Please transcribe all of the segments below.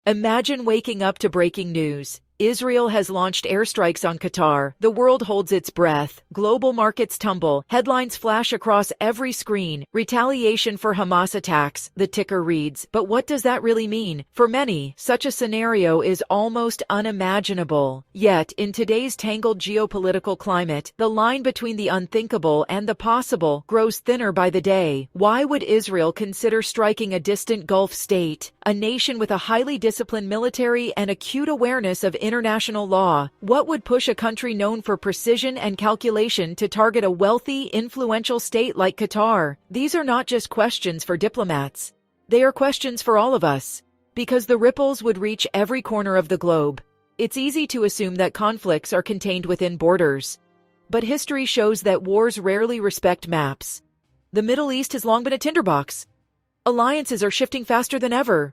Imagine waking up to breaking news. Israel has launched airstrikes on Qatar. The world holds its breath. Global markets tumble. Headlines flash across every screen. Retaliation for Hamas attacks, the ticker reads. But what does that really mean? For many, such a scenario is almost unimaginable. Yet, in today's tangled geopolitical climate, the line between the unthinkable and the possible grows thinner by the day. Why would Israel consider striking a distant Gulf state, a nation with a highly disciplined military and acute awareness of international law? What would push a country known for precision and calculation to target a wealthy, influential state like Qatar? These are not just questions for diplomats. They are questions for all of us, because the ripples would reach every corner of the globe. It's easy to assume that conflicts are contained within borders, but history shows that wars rarely respect maps. The Middle East has long been a tinderbox. Alliances are shifting faster than ever.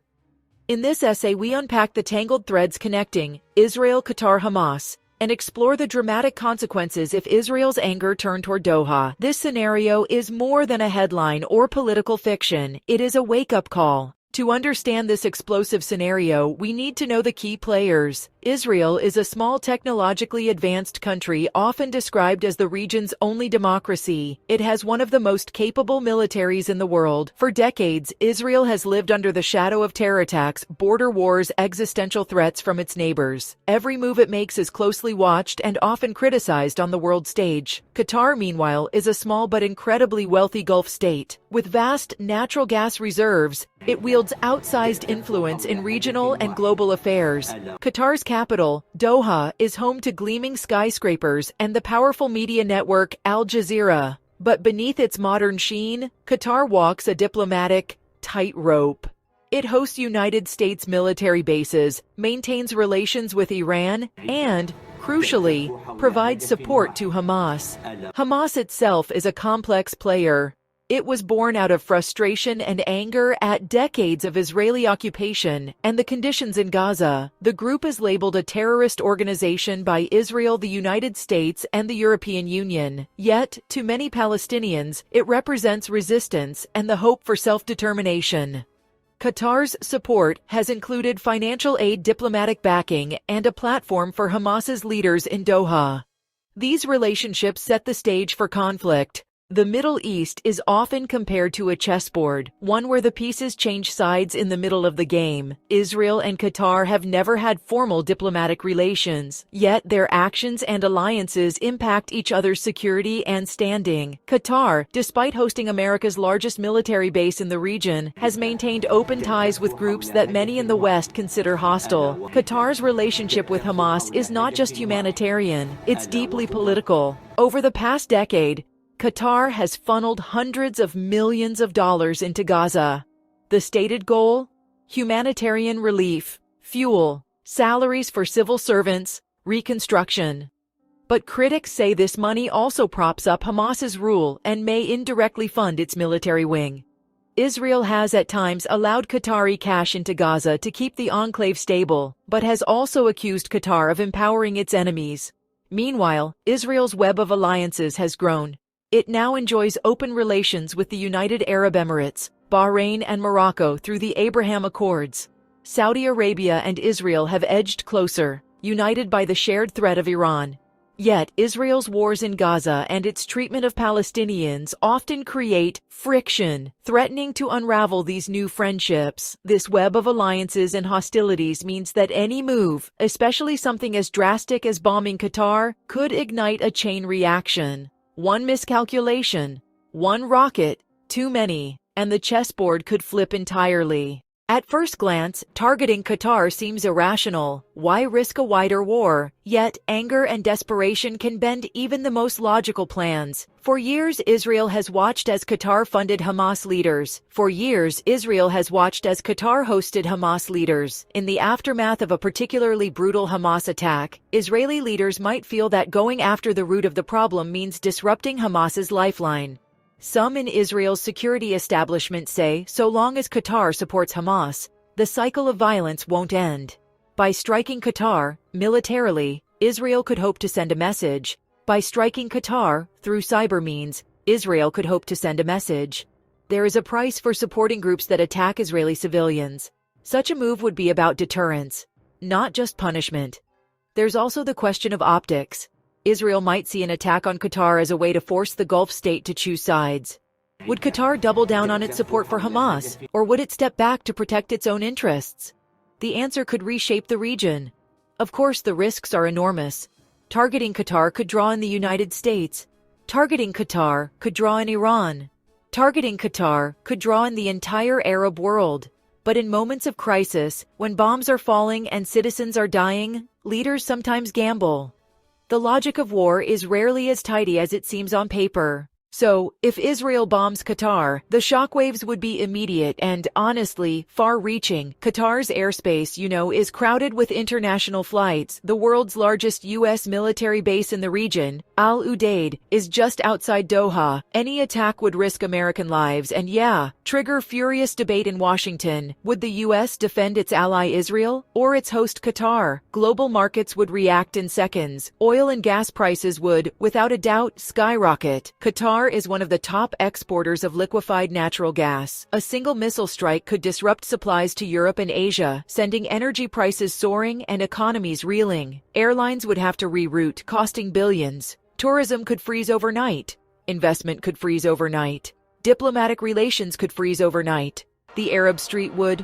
In this essay, we unpack the tangled threads connecting Israel, Qatar, Hamas, and explore the dramatic consequences if Israel's anger turned toward Doha. This scenario is more than a headline or political fiction. It is a wake-up call. To understand this explosive scenario, we need to know the key players. Israel is a small, technologically advanced country often described as the region's only democracy. It has one of the most capable militaries in the world. For decades, Israel has lived under the shadow of terror attacks, border wars, existential threats from its neighbors. Every move it makes is closely watched and often criticized on the world stage. Qatar, meanwhile, is a small but incredibly wealthy Gulf state. With vast natural gas reserves, it wields outsized influence in regional and global affairs. Qatar's capital, Doha, is home to gleaming skyscrapers and the powerful media network Al Jazeera. But beneath its modern sheen, Qatar walks a diplomatic tightrope. It hosts United States military bases, maintains relations with Iran, and, crucially, provides support to Hamas. Hamas itself is a complex player. It was born out of frustration and anger at decades of Israeli occupation and the conditions in Gaza. The group is labeled a terrorist organization by Israel, the United States, and the European Union. Yet, to many Palestinians, it represents resistance and the hope for self-determination. Qatar's support has included financial aid, diplomatic backing, and a platform for Hamas's leaders in Doha. These relationships set the stage for conflict. The Middle East is often compared to a chessboard, one where the pieces change sides in the middle of the game. Israel and Qatar have never had formal diplomatic relations, yet their actions and alliances impact each other's security and standing. Qatar, despite hosting America's largest military base in the region, has maintained open ties with groups that many in the West consider hostile. Qatar's relationship with Hamas is not just humanitarian, it's deeply political. Over the past decade, Qatar has funneled hundreds of millions of dollars into Gaza. The stated goal? Humanitarian relief, fuel, salaries for civil servants, reconstruction. But critics say this money also props up Hamas's rule and may indirectly fund its military wing. Israel has at times allowed Qatari cash into Gaza to keep the enclave stable, but has also accused Qatar of empowering its enemies. Meanwhile, Israel's web of alliances has grown. It now enjoys open relations with the United Arab Emirates, Bahrain, and Morocco through the Abraham Accords. Saudi Arabia and Israel have edged closer, united by the shared threat of Iran. Yet, Israel's wars in Gaza and its treatment of Palestinians often create friction, threatening to unravel these new friendships. This web of alliances and hostilities means that any move, especially something as drastic as bombing Qatar, could ignite a chain reaction. One miscalculation, one rocket, too many, and the chessboard could flip entirely. At first glance, targeting Qatar seems irrational. Why risk a wider war? Yet, anger and desperation can bend even the most logical plans. For years, Israel has watched as Qatar funded Hamas leaders. For years, Israel has watched as Qatar hosted Hamas leaders. In the aftermath of a particularly brutal Hamas attack, Israeli leaders might feel that going after the root of the problem means disrupting Hamas's lifeline. Some in Israel's security establishment say so long as Qatar supports Hamas, the cycle of violence won't end. By striking Qatar, militarily, Israel could hope to send a message. By striking Qatar, through cyber means, Israel could hope to send a message. There is a price for supporting groups that attack Israeli civilians. Such a move would be about deterrence, not just punishment. There's also the question of optics. Israel might see an attack on Qatar as a way to force the Gulf state to choose sides. Would Qatar double down on its support for Hamas, or would it step back to protect its own interests? The answer could reshape the region. Of course, the risks are enormous. Targeting Qatar could draw in the United States. Targeting Qatar could draw in Iran. Targeting Qatar could draw in the entire Arab world. But in moments of crisis, when bombs are falling and citizens are dying, leaders sometimes gamble. The logic of war is rarely as tidy as it seems on paper. So, if Israel bombs Qatar, the shockwaves would be immediate and, honestly, far-reaching. Qatar's airspace, is crowded with international flights. The world's largest U.S. military base in the region, Al Udeid, is just outside Doha. Any attack would risk American lives and, trigger furious debate in Washington. Would the U.S. defend its ally Israel, or its host Qatar? Global markets would react in seconds. Oil and gas prices would, without a doubt, skyrocket. Qatar is one of the top exporters of liquefied natural gas. A single missile strike could disrupt supplies to Europe and Asia, sending energy prices soaring and economies reeling. Airlines would have to reroute, costing billions. Tourism could freeze overnight. Investment could freeze overnight. Diplomatic relations could freeze overnight. The Arab street would,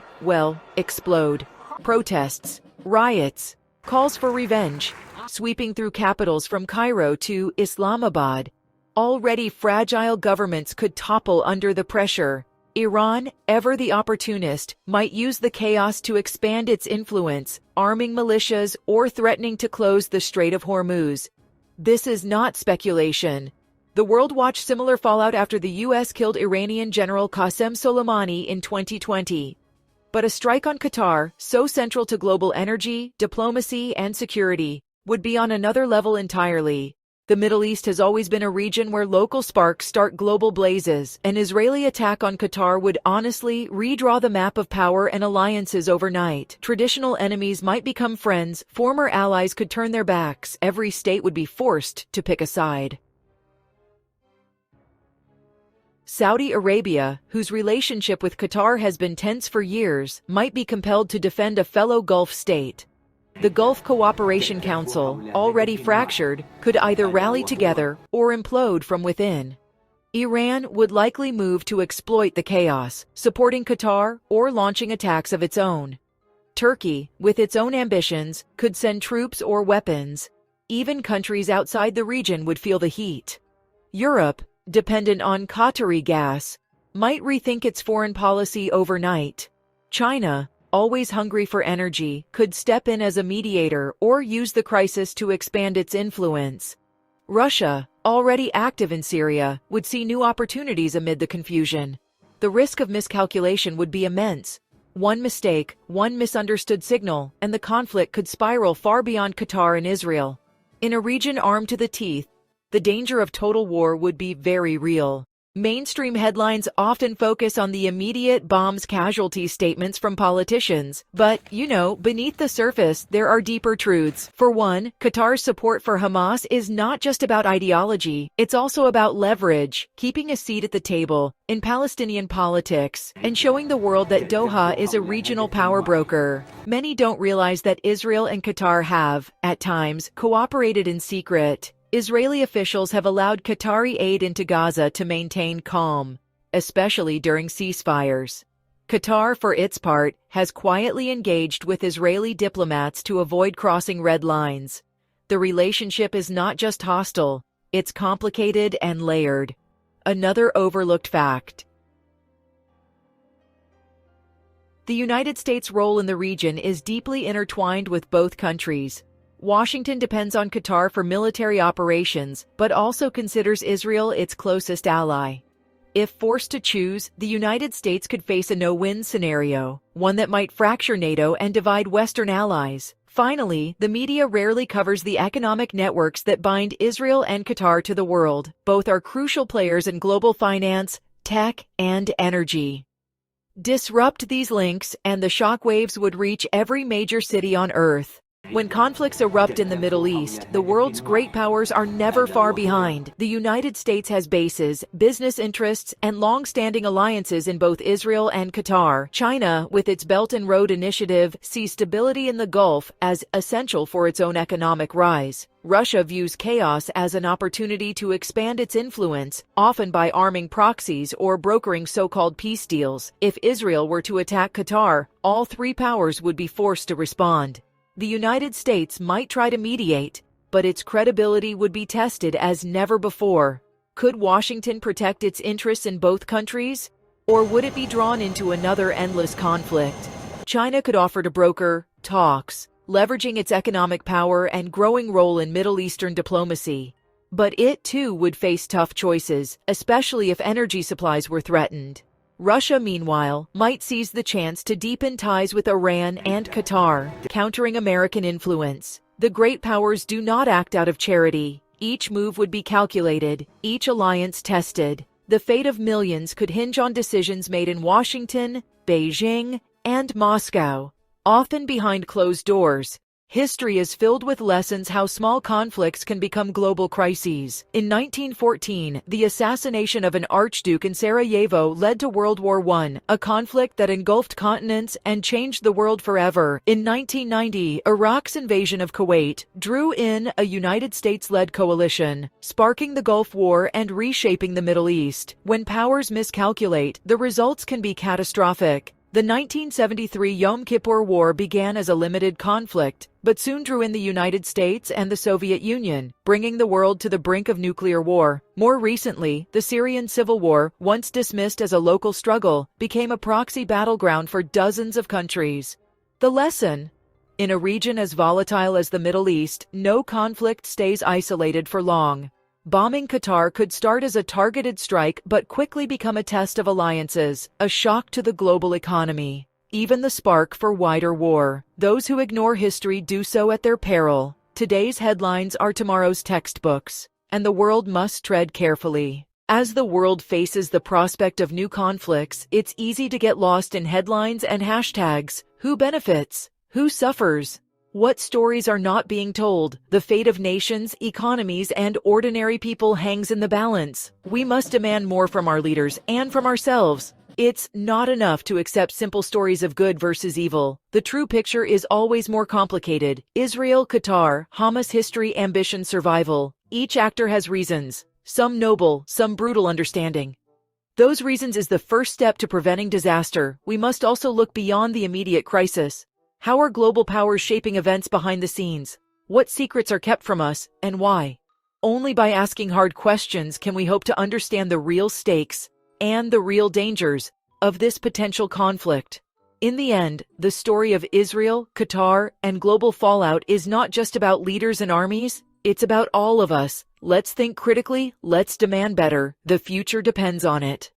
explode. Protests, riots, calls for revenge, sweeping through capitals from Cairo to Islamabad. Already fragile governments could topple under the pressure. Iran, ever the opportunist, might use the chaos to expand its influence, arming militias or threatening to close the Strait of Hormuz. This is not speculation. The world watched similar fallout after the U.S. killed Iranian General Qasem Soleimani in 2020. But a strike on Qatar, so central to global energy, diplomacy, and security, would be on another level entirely. The Middle East has always been a region where local sparks start global blazes. An Israeli attack on Qatar would honestly redraw the map of power and alliances overnight. Traditional enemies might become friends, former allies could turn their backs, every state would be forced to pick a side. Saudi Arabia, whose relationship with Qatar has been tense for years, might be compelled to defend a fellow Gulf state. The Gulf Cooperation Council, already fractured, could either rally together or implode from within. Iran would likely move to exploit the chaos, supporting Qatar or launching attacks of its own. Turkey, with its own ambitions, could send troops or weapons. Even countries outside the region would feel the heat. Europe, dependent on Qatari gas, might rethink its foreign policy overnight. China, always hungry for energy, could step in as a mediator or use the crisis to expand its influence. Russia, already active in Syria, would see new opportunities amid the confusion. The risk of miscalculation would be immense. One mistake, one misunderstood signal, and the conflict could spiral far beyond Qatar and Israel. In a region armed to the teeth, the danger of total war would be very real. Mainstream headlines often focus on the immediate bombs casualty statements from politicians. But, beneath the surface, there are deeper truths. For one, Qatar's support for Hamas is not just about ideology. It's also about leverage, keeping a seat at the table in Palestinian politics, and showing the world that Doha is a regional power broker. Many don't realize that Israel and Qatar have, at times, cooperated in secret. Israeli officials have allowed Qatari aid into Gaza to maintain calm, especially during ceasefires. Qatar, for its part, has quietly engaged with Israeli diplomats to avoid crossing red lines. The relationship is not just hostile, it's complicated and layered. Another overlooked fact. The United States' role in the region is deeply intertwined with both countries. Washington depends on Qatar for military operations, but also considers Israel its closest ally. If forced to choose, the United States could face a no-win scenario, one that might fracture NATO and divide Western allies. Finally, the media rarely covers the economic networks that bind Israel and Qatar to the world. Both are crucial players in global finance, tech, and energy. Disrupt these links, and the shockwaves would reach every major city on Earth. When conflicts erupt in the Middle East, the world's great powers are never far behind. The United States has bases, business interests, and long-standing alliances in both Israel and Qatar. China, with its Belt and Road Initiative, sees stability in the Gulf as essential for its own economic rise. Russia views chaos as an opportunity to expand its influence, often by arming proxies or brokering so-called peace deals. If Israel were to attack Qatar, all three powers would be forced to respond. The United States might try to mediate, but its credibility would be tested as never before. Could Washington protect its interests in both countries? Or would it be drawn into another endless conflict? China could offer to broker talks, leveraging its economic power and growing role in Middle Eastern diplomacy. But it, too, would face tough choices, especially if energy supplies were threatened. Russia, meanwhile, might seize the chance to deepen ties with Iran and Qatar, countering American influence. The great powers do not act out of charity. Each move would be calculated, each alliance tested. The fate of millions could hinge on decisions made in Washington, Beijing, and Moscow, often behind closed doors. History is filled with lessons how small conflicts can become global crises. In 1914, the assassination of an archduke in Sarajevo led to World War I, a conflict that engulfed continents and changed the world forever. In 1990, Iraq's invasion of Kuwait drew in a United States-led coalition, sparking the Gulf War and reshaping the Middle East. When powers miscalculate, the results can be catastrophic. The 1973 Yom Kippur War began as a limited conflict, but soon drew in the United States and the Soviet Union, bringing the world to the brink of nuclear war. More recently, the Syrian civil war, once dismissed as a local struggle, became a proxy battleground for dozens of countries. The lesson? In a region as volatile as the Middle East, no conflict stays isolated for long. Bombing Qatar could start as a targeted strike but quickly become a test of alliances, a shock to the global economy, even the spark for wider war. Those who ignore history do so at their peril. Today's headlines are tomorrow's textbooks, and the world must tread carefully. As the world faces the prospect of new conflicts, it's easy to get lost in headlines and hashtags. Who benefits? Who suffers? What stories are not being told? The fate of nations, economies, and ordinary people hangs in the balance. We must demand more from our leaders and from ourselves. It's not enough to accept simple stories of good versus evil. The true picture is always more complicated. Israel, Qatar, Hamas, history, ambition, survival. Each actor has reasons, some noble, some brutal understanding. Those reasons is the first step to preventing disaster. We must also look beyond the immediate crisis. How are global powers shaping events behind the scenes? What secrets are kept from us, and why? Only by asking hard questions can we hope to understand the real stakes and the real dangers of this potential conflict. In the end, the story of Israel, Qatar, and global fallout is not just about leaders and armies, it's about all of us. Let's think critically, let's demand better. The future depends on it.